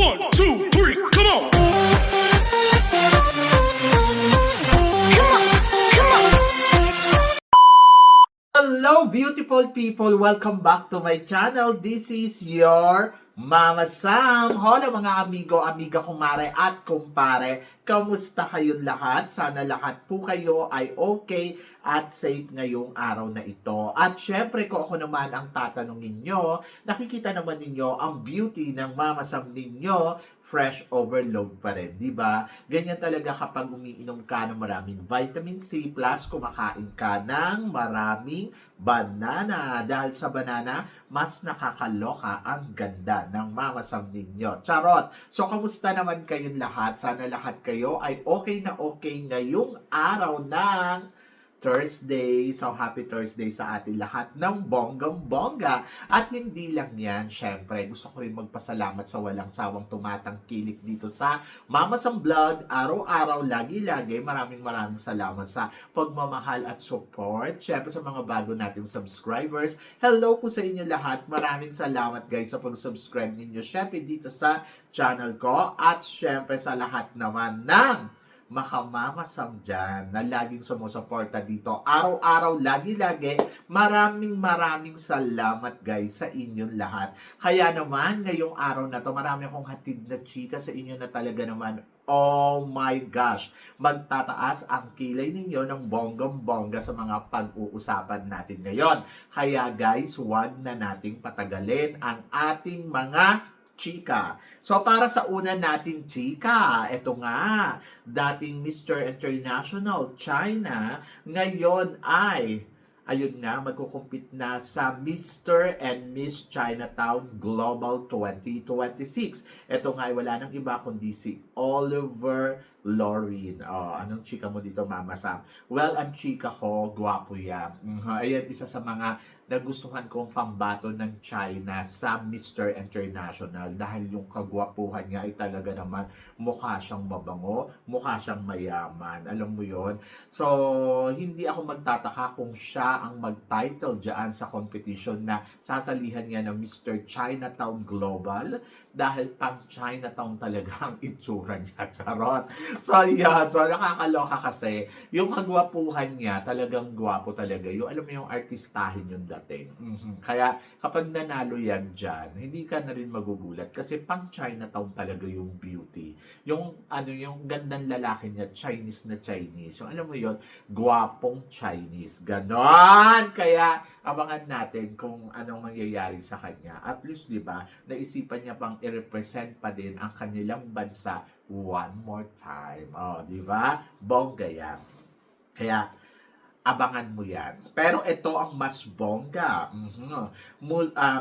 1, 2, 3, come on! Hello beautiful people! Welcome back to my channel. This is your Mama Sam. Hola mga amigo, amiga, kumare at kumpare. Kamusta kayong lahat? Sana lahat po kayo ay okay at safe ngayong araw na ito. At syempre kung ako naman ang tatanungin nyo, nakikita naman ninyo ang beauty ng Mama Sam ninyo, fresh overload pa rin, di ba? Ganyan talaga kapag umiinom ka ng maraming vitamin C plus kumakain ka ng maraming banana. Dahil sa banana, mas nakakaloka ang ganda ng Mama Sam ninyo. Charot! So, kamusta naman kayong lahat? Sana lahat kayo ay okay na okay ngayong araw ng Thursday. So, happy Thursday sa atin lahat ng bonggang-bongga. At hindi lang yan, syempre, gusto ko rin magpasalamat sa walang sawang tumatangkilik dito sa Mama Sam Vlog. Araw-araw, lagi-lagi, maraming salamat sa pagmamahal at support. Syempre, sa mga bago nating subscribers, hello po sa inyo lahat. Maraming salamat guys sa pag-subscribe ninyo. Syempre, dito sa channel ko. At syempre, sa lahat naman ng Mama Sam dyan na laging sumusuporta dito. Araw-araw, lagi-lagi, maraming salamat guys sa inyong lahat. Kaya naman, ngayong araw na to, marami akong hatid na chika sa inyo na talaga naman, oh my gosh, magtataas ang kilay ninyo ng bonggang-bongga sa mga pag-uusapan natin ngayon. Kaya guys, huwag na nating patagalin ang ating mga chika. So, para sa una nating chika, eto nga, dating Mr. International China, ngayon ay, ayun nga, magkukumpit na sa Mr. and Miss Chinatown Global 2026. Ito nga ay wala nang iba kundi si Oliver Lorin. Oh, anong chika mo dito, Mama Sam? Well, ang chika ko, gwapo yan. Ayan, isa sa mga nagustuhan kong pambato ng China sa Mr. International dahil yung kagwapuhan niya ay talaga naman mukha siyang mabango, mukha siyang mayaman. Alam mo yon. So, hindi ako magtataka kung siya ang mag-title dyan sa competition na sasalihan niya ng Mr. Chinatown Global dahil pang Chinatown talaga ang itsura niya. Charot. So, yeah. So, nakakaloka kasi yung kagwapuhan niya talagang gwapo talaga. Yung, alam mo yung artistahin yung dating. Kaya kapag nanalo yan dyan, hindi ka na rin magugulat kasi pang Chinatown talaga yung beauty. Yung ano, yung gandang lalaki niya, Chinese na Chinese. Yung alam mo yon, gwapong Chinese. Ganon! Kaya abangan natin kung anong mangyayari sa kanya. At least, di ba, naisipan niya pang i-represent pa din ang kanilang bansa one more time. Oh, di ba? Bongga yan. Kaya, abangan mo yan. Pero ito ang mas bongga.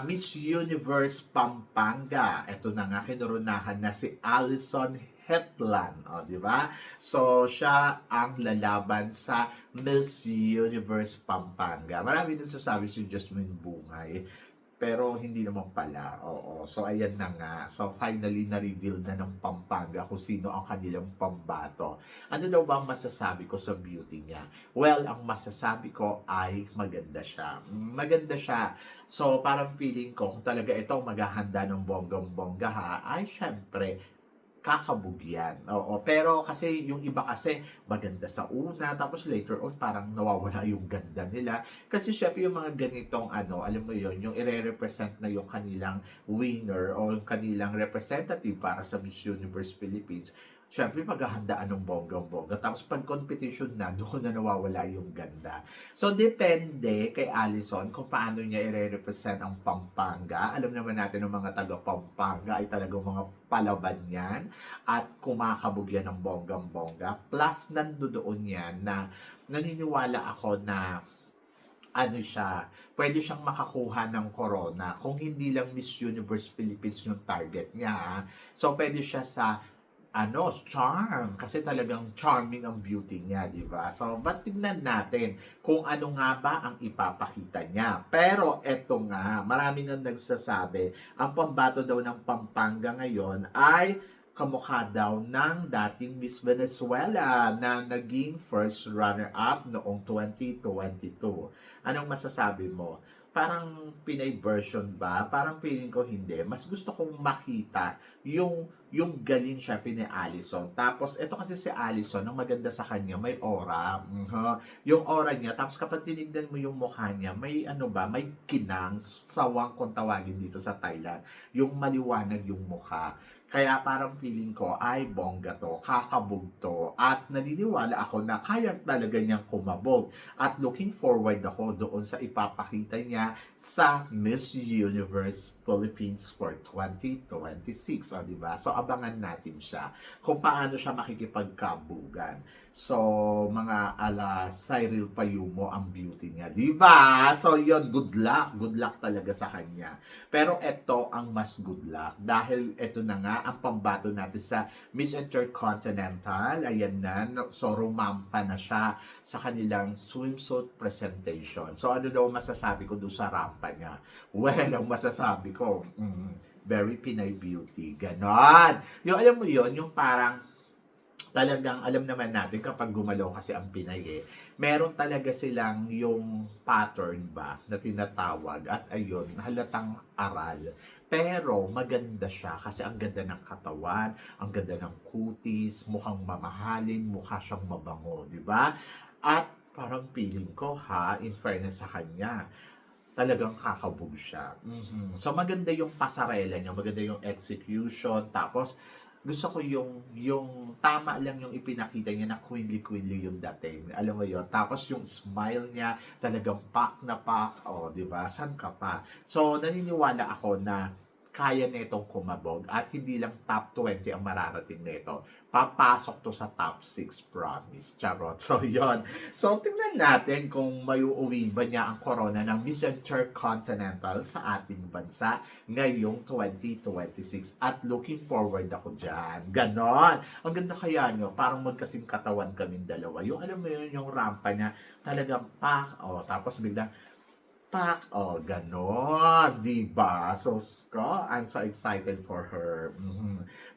Miss Universe Pampanga. Ito na nga, kinurunahan na si Allison Hetland. O, di ba? So, siya ang lalaban sa Miss Universe Pampanga. Marami din sasabi si Jasmine Bungay. Pero hindi naman pala. Oo. So, ayan na nga. So, finally, na-reveal na ng Pampanga kung sino ang kanilang pambato. Ano daw ba ang masasabi ko sa beauty niya? Well, ang masasabi ko ay maganda siya. Maganda siya. So, parang feeling ko, kung talaga ito maghahanda ng bonggang-bongga ha, ay syempre, kakabugyan. Oo, pero kasi yung iba kasi maganda sa una, tapos later on parang nawawala yung ganda nila. Kasi syempre yung mga ganitong ano, alam mo yon, yung ire-represent na yung kanilang winner o yung kanilang representative para sa Miss Universe Philippines, syempre maghahandaan ng bonggang-bongga. Tapos pag competition na, doon na nawawala yung ganda. So, depende kay Allison kung paano niya i-represent ang Pampanga. Alam naman natin ng mga taga-Pampanga ay talagang mga palaban yan at kumakabog yan ng bonggang-bongga. Plus, nandoon yan na naniniwala ako na ano siya, pwede siyang makakuha ng corona kung hindi lang Miss Universe Philippines yung target niya. So, pwede siya sa charm. Kasi talagang charming ang beauty niya, di ba? So, but tignan natin kung ano nga ba ang ipapakita niya. Pero, eto nga, marami nang nagsasabi, ang pambato daw ng Pampanga ngayon ay kamukha daw ng dating Miss Venezuela na naging first runner-up noong 2022. Anong masasabi mo? parang Pinay version ba? Parang feeling ko hindi. Mas gusto kong makita yung galing syempre ni Allison. Tapos, ito kasi si Allison, ang maganda sa kanya, may aura. Yung aura niya, tapos kapag tinignan mo yung mukha niya, may ano ba, may kinang, sawang kung tawagin dito sa Thailand. Yung maliwanag yung mukha. Kaya parang feeling ko, ay bongga to, kakabog to, at naniniwala ako na kaya talaga niyang kumabog. At looking forward ako doon sa ipapakita niya sa Miss Universe Philippines for 2026. O, diba? So, abangan natin siya kung paano siya makikipagkabugan. So, mga ala Cyril Payumo ang beauty niya, diba? So, yun, good luck. Good luck talaga sa kanya. Pero ito ang mas good luck dahil ito na nga ang pambato natin sa Miss Intercontinental. Ayan na. So, rumampa na siya sa kanilang swimsuit presentation. So, ano daw masasabi ko doon sa rampa niya? Well, ang masasabi ko, very Pinay beauty. Ganon. Yung alam mo yon, yung parang talagang alam naman natin kapag gumalaw kasi ang Pinay meron talaga silang yung pattern ba na tinatawag at ayun, halatang aral. Pero maganda siya kasi ang ganda ng katawan, ang ganda ng kutis, mukhang mamahalin, mukha siyang mabango, di ba? At parang feeling ko in fairness sa kanya, talagang kakabog siya. So maganda yung pasarela niya, maganda yung execution, tapos gusto ko yung tama lang yung ipinakita niya na queenly yung dating. Alam mo yon. Tapos yung smile niya, talagang pak na pak. O, di ba? San ka pa? So, naniniwala ako na kaya nitong kumabog at hindi lang top 20 ang mararating nito. Papasok to sa top 6, promise. Charot. So, yon. So, tingnan natin kung may uuwi ba niya ang corona ng Miss Intercontinental sa ating bansa ngayong 2026. At looking forward ako dyan. Ganon. Ang ganda kaya nyo. Parang magkasing katawan kaming dalawa. Yung alam mo yun, yung rampa niya, talagang pak. O, tapos biglang pak. Oh, ganon. Diba? So, I'm so excited for her.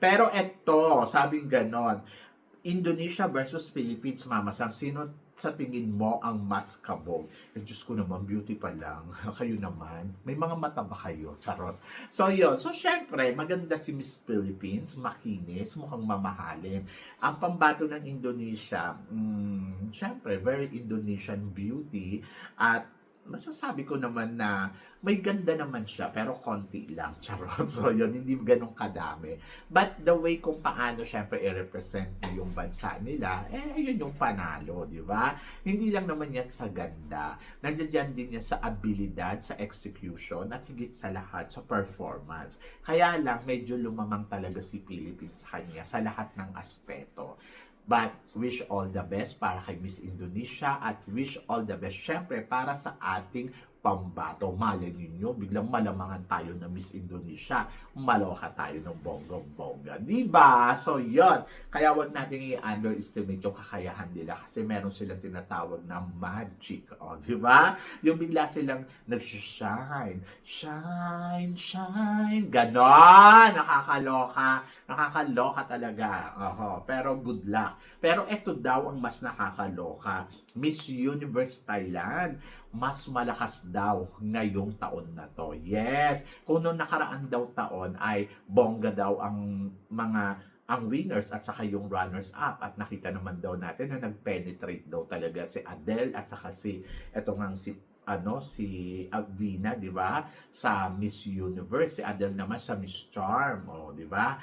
Pero eto, sabing ganon, Indonesia versus Philippines, Mama Sam, sino sa tingin mo ang mas kabog? Diyos ko naman, beauty pa lang. Kayo naman, may mga mata ba kayo? Charot. So, yun. So, syempre, maganda si Miss Philippines, makinis, mukhang mamahalin. Ang pambato ng Indonesia, syempre, very Indonesian beauty. At masasabi ko naman na may ganda naman siya, pero konti lang. Charot. So, yun, hindi ganun kadami. But the way kung paano, syempre, i-represent niya yung bansa nila, ayun yung panalo, di ba? Hindi lang naman yan sa ganda. Nandiyan din yan sa abilidad, sa execution, at higit sa lahat, sa performance. Kaya lang, medyo lumamang talaga si Philippines sa kanya sa lahat ng aspeto. But wish all the best para kay Miss Indonesia at wish all the best syempre para sa ating pambato. Malay ninyo, biglang malamangan tayo na Miss Indonesia. Maloka tayo ng bonggang-bongga. Diba? So, yon. Kaya wag natin i-underestimate yung kakayahan nila kasi meron silang tinatawag na magic. O, diba? Yung bigla silang nag-shine. Shine, shine. Ganon. Nakakaloka. Nakakaloka talaga. Pero good luck. Pero eto daw ang mas nakakaloka. Miss Universe Thailand, mas malakas daw ngayong taon na to. Yes, kung noong nakaraan daw taon ay bongga daw ang winners at saka yung runners-up. At nakita naman daw natin na nag-penetrate daw talaga si Adele at saka si Avina, di ba? Sa Miss Universe, si Adele naman sa Miss Charm, di ba?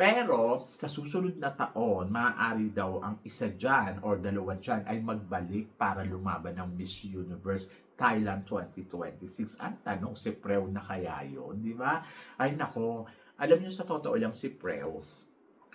Pero, sa susunod na taon, maaari daw ang isa dyan or dalawa dyan ay magbalik para lumaban ng Miss Universe Thailand 2026. Ang tanong, si Preo na kaya yun, di ba? Ay nako, alam niyo sa totoo lang si Preo,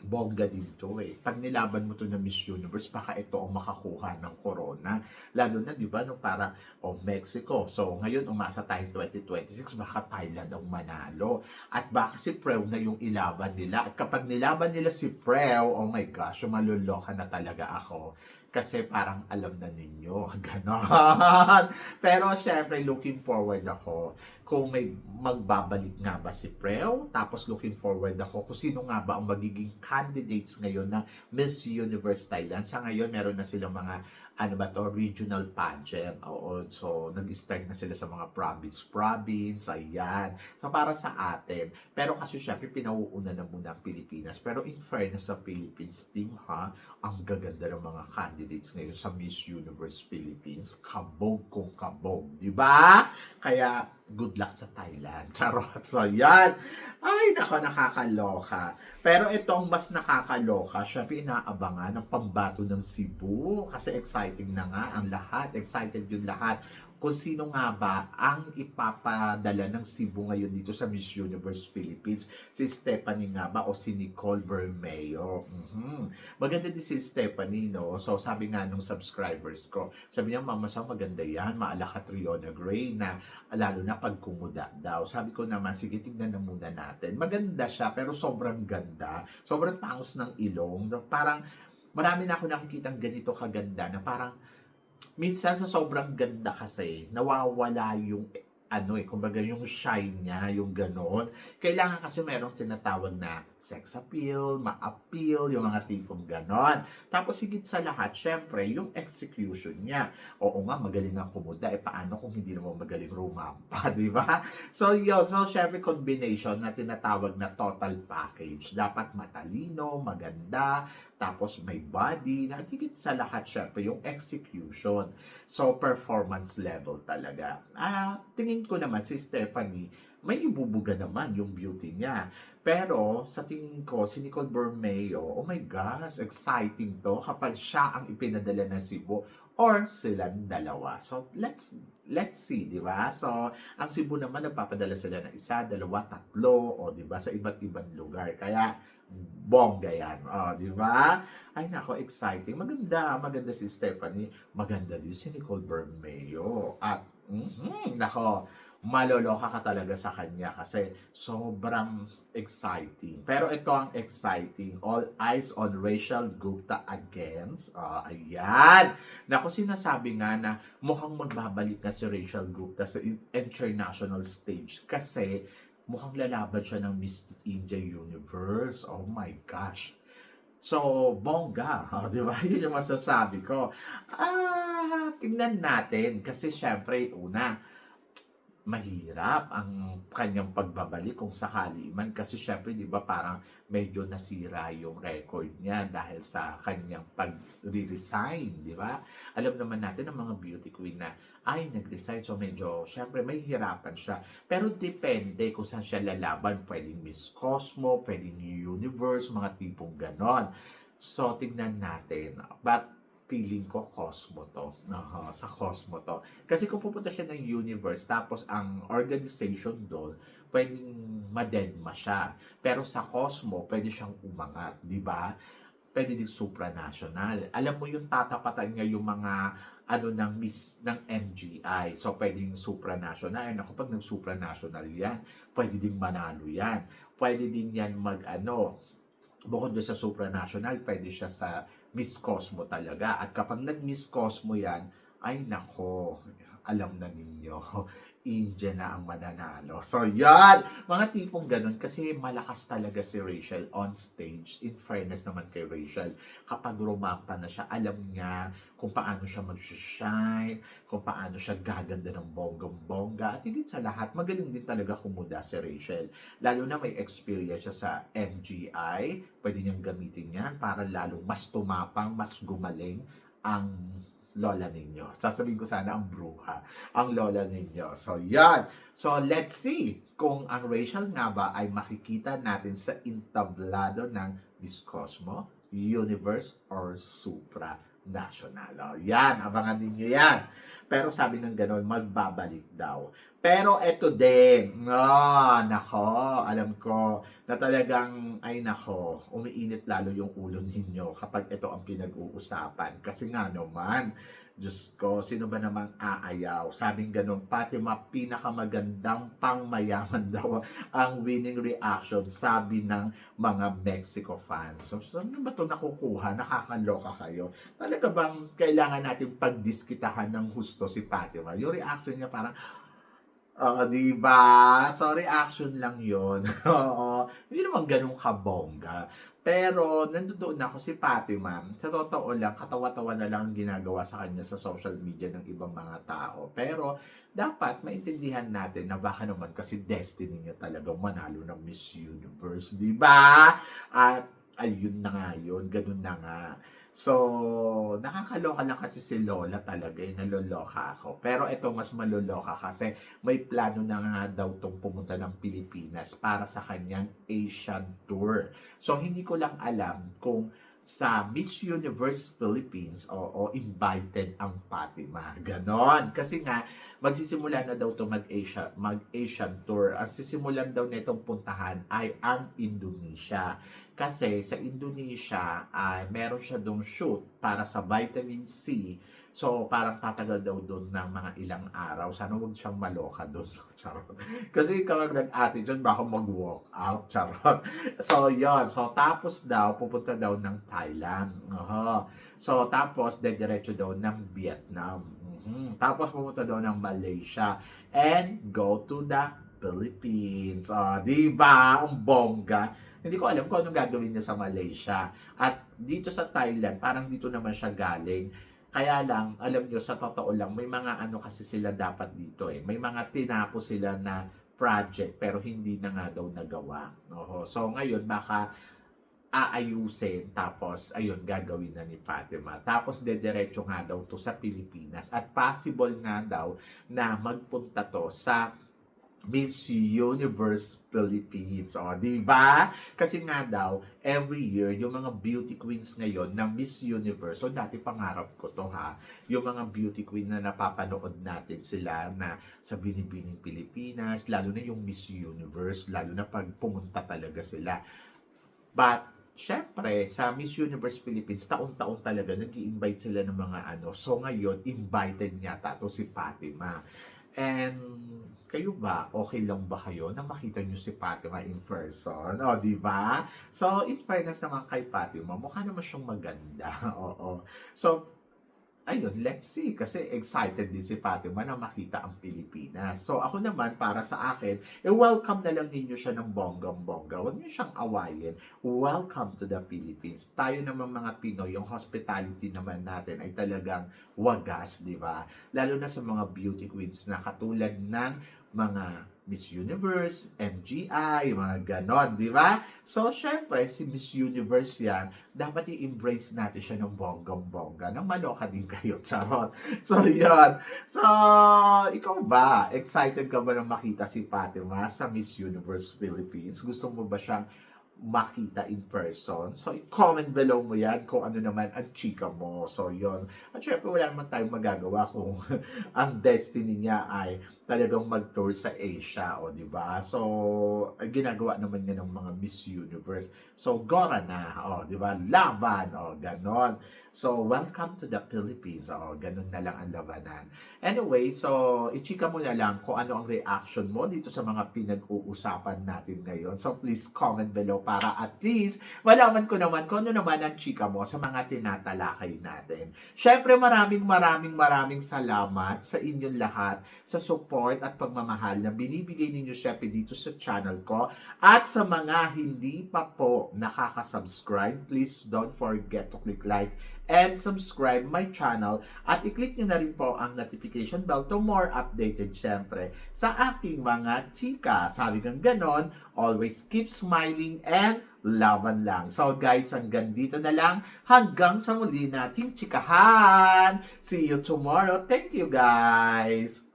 bongga din to Pag nilaban mo to na Miss Universe, baka ito ang makakuha ng corona. Lalo na, di ba, no, para Mexico. So, ngayon, umasa tayong 2026, baka Thailand ang manalo. At baka si Preo na yung ilaban nila. At kapag nilaban nila si Preo, oh my gosh, maluloka na talaga ako. Kasi parang alam na ninyo, ganon. Pero syempre, looking forward ako kung may magbabalik nga ba si Preo. Tapos looking forward ako kung sino nga ba ang magiging candidates ngayon na Miss Universe Thailand. Sa ngayon, meron na silang mga ano ba to, regional pageant. Oo, so nag-start na sila sa mga province, ayan. So para sa atin, pero kasi syempre pinauuna na muna ang Pilipinas. Pero in fairness sa Philippines team ha, ang gaganda ng mga candidates ngayon sa Miss Universe Philippines. Kabog kung kabog, di ba? Kaya good luck sa Thailand. Charot. So yan. Ay, nako, nakakaloka. Pero itong mas nakakaloka, syempre inaabangan ng pambato ng Cebu. Kasi exciting na nga ang lahat. Excited yung lahat kung sino nga ba ang ipapadala ng Cebu ngayon dito sa Miss Universe Philippines. Si Stephanie nga ba o si Nicole Bermeo. Maganda din si Stephanie, no? So sabi nga nung subscribers ko, sabi niya, Mama Sam, maganda yan. Maala Catriona Gray na lalo na pag kumuda daw. Sabi ko naman, sige, tignan na muna natin. Maganda siya, pero sobrang ganda. Sobrang tangos ng ilong. Parang, marami na ako nakikitang ganito kaganda na parang, minsan sa sobrang ganda kasi, nawawala yung kumbaga yung shine niya, yung ganon. Kailangan kasi merong tinatawag na sex appeal, ma-appeal, yung mga tipong ganon. Tapos higit sa lahat, syempre, yung execution niya. Oo nga, magaling ang kumuda. Paano kung hindi naman magaling rumampa, di ba? So, yun. So, syempre, combination na tinatawag na total package. Dapat matalino, maganda, tapos may body, at higit sa lahat, syempre, yung execution. So, performance level talaga. Tingin ko naman si Stephanie, may ibubuga naman yung beauty niya. Pero, sa tingin ko, si Nicole Bermeo, oh my gosh, exciting to kapag siya ang ipinadala ng Cebu or silang dalawa. So, let's see, di ba? So, ang Cebu naman, nagpapadala sila ng isa, dalawa, tatlo, o di ba, sa iba't ibang lugar. Kaya, bongga yan. O, di ba? Ay, nako, exciting. Maganda si Stephanie. Maganda din si Nicole Bermeo. At, nako, maloloka ka talaga sa kanya kasi sobrang exciting. Pero ito ang exciting. All eyes on Rachel Gupta against. Ayan. Naku, sinasabi nga na mukhang magbabalik na si Rachel Gupta sa international stage kasi mukhang lalaban siya ng Miss India Universe. Oh my gosh. So, bongga. Di ba? Yun yung masasabi ko. Tingnan natin. Kasi syempre, una, mahirap ang kanyang pagbabalik kung sakali man kasi syempre 'di ba parang medyo nasira yung record niya dahil sa kanyang pag-resign, 'di ba? Alam naman natin ng mga beauty queen na ay nag-resign, so medyo syempre mahihirapan siya. Pero depende kung saan siya lalaban, pwedeng Miss Cosmo, pwedeng Universe, mga tipong ganon. So tignan natin. But feeling ko Cosmo to. Sa Cosmo to. Kasi kung pupunta siya ng Universe, tapos ang organization doon, pwedeng madedma siya. Pero sa Cosmo, pwede siyang umangat, di ba? Pwede din supranational. Alam mo yung tatapatan niya yung mga ng MGI. So, pwedeng supranational. Kapag nag-supranational yan, pwede din manalo yan. Pwede din yan bukod doon sa supranational, pwede siya sa Miss Cosmo talaga. At kapag nag-Miss Cosmo yan, ay nako, alam na ninyo, India na ang mananalo. So yan, mga tipong ganun kasi malakas talaga si Rachel on stage. In fairness naman kay Rachel, kapag rumampa na siya, alam niya kung paano siya mag-shine, kung paano siya gaganda ng bonggang-bongga. At higit sa lahat, magaling din talaga kumuda si Rachel. Lalo na may experience siya sa MGI, pwede niyang gamitin yan para lalong mas tumapang, mas gumaling ang lola ninyo. Sasabihin ko sana ang bruha, ang lola ninyo. So, yan. So, let's see kung ang Rachel nga ba ay makikita natin sa entablado ng Miss Cosmo, Universe, or Supranational. Yan, abangan ninyo yan. Pero sabi ng ganon, magbabalik daw. Pero eto din, nako, alam ko na talagang, umiinit lalo yung ulo ninyo kapag ito ang pinag-uusapan. Kasi nga naman, Diyos ko, sino ba namang aayaw? Sabing ganun, Fatima, pinakamagandang pangmayaman daw ang winning reaction, sabi ng mga Mexico fans. So, ano ba ito nakukuha? Nakakaloka kayo. Talaga bang kailangan natin pagdiskitahan ng husto si Fatima? Yung reaction niya parang, Oo, di ba? So, reaction lang yon. Oo. Hindi naman ganun kabongga. Pero, nandoon ako si Fatima. Sa totoo lang, katawa-tawa na lang ang ginagawa sa kanya sa social media ng ibang mga tao. Pero, dapat maintindihan natin na baka naman kasi destiny niya talagang manalo ng Miss Universe, di ba? At, ayun na nga yun, ganun na nga. So, nakakaloka lang kasi si Lola talaga, naloloka ako. Pero ito mas maloloka kasi may plano na nga daw tong pumunta ng Pilipinas para sa kanyang Asian tour. So, hindi ko lang alam kung sa Miss Universe Philippines o invited ang Fatima. Ganon. Kasi nga, magsisimula na daw to mag-Asian tour. Ang sisimulan daw nitong puntahan ay ang Indonesia. Kasi sa Indonesia, ay meron siya dong shoot para sa vitamin C. So, parang tatagal daw doon ng mga ilang araw. Sana huwag siyang maloka doon. Charot. Kasi kapag nag-ate dyan, baka mag-walk out. Charot. So, yon. So, tapos daw, pupunta daw ng Thailand. So, tapos, dediretso daw ng Vietnam. Tapos, pupunta daw ng Malaysia. And go to the Philippines. Di ba? Ang bongga. Hindi ko alam kung anong gagawin niya sa Malaysia. At dito sa Thailand, parang dito naman siya galing. Kaya lang, alam nyo, sa totoo lang, may mga ano kasi sila dapat dito eh. May mga tinapos sila na project pero hindi na nga daw nagawa. So ngayon, baka aayusin tapos ayun gagawin na ni Fatima. Tapos dediretso nga daw to sa Pilipinas at possible nga daw na magpunta to sa Miss Universe Philippines. Di ba? Kasi nga daw, every year, yung mga beauty queens ngayon na Miss Universe, so dati pangarap ko to ha, yung mga beauty queen na napapanood natin sila na sa Binibining Pilipinas, lalo na yung Miss Universe, lalo na pag pumunta talaga sila. But, syempre, sa Miss Universe Philippines, taon-taon talaga nag-i-invite sila ng mga ano. So ngayon, invited yata to si Fatima. And kayo ba, okay lang ba kayo na makita nyo si Fatima in person? Di ba? So, in fairness naman kay Fatima, mukha naman siyang maganda. Oo. So, ayun, let's see. Kasi excited din si Fatima na makita ang Pilipinas. So, ako naman, para sa akin, welcome na lang ninyo siya ng bonggang-bongga. Huwag niyo siyang awayin. Welcome to the Philippines. Tayo naman mga Pinoy, yung hospitality naman natin ay talagang wagas, di ba? Lalo na sa mga beauty queens na katulad ng mga Miss Universe, MGI, mga ganon, di ba? So, syempre, si Miss Universe yan, dapat i-embrace natin siya ng bonggang-bongga. Nang maloka din kayo, charot. So, yan. So, ikaw ba? Excited ka ba na makita si Fatima sa Miss Universe Philippines? Gusto mo ba siyang makita in person? So, i-comment below mo yan kung ano naman ang chika mo. So, yon. At syempre, wala naman tayong magagawa kung ang destiny niya ay talagang mag-tour sa Asia, di ba? So, ginagawa naman niya ng mga Miss Universe. So, gora na, di ba? Laban, ganon. So, welcome to the Philippines. Ganon na lang ang labanan. Anyway, so, ichika mo na lang kung ano ang reaction mo dito sa mga pinag-uusapan natin ngayon. So, please comment below para at least malaman ko naman kung ano naman ang chika mo sa mga tinatalakay natin. Syempre, maraming salamat sa inyong lahat sa support at pagmamahal na binibigay ninyo syempre dito sa channel ko. At sa mga hindi pa po nakaka-subscribe, please don't forget to click like and subscribe my channel at i-click nyo na rin po ang notification bell to more updated syempre sa aking mga chika. Sabi kang ganon, always keep smiling and laban lang. So guys, hanggang dito na lang. Hanggang sa muli nating chikahan. See you tomorrow. Thank you guys.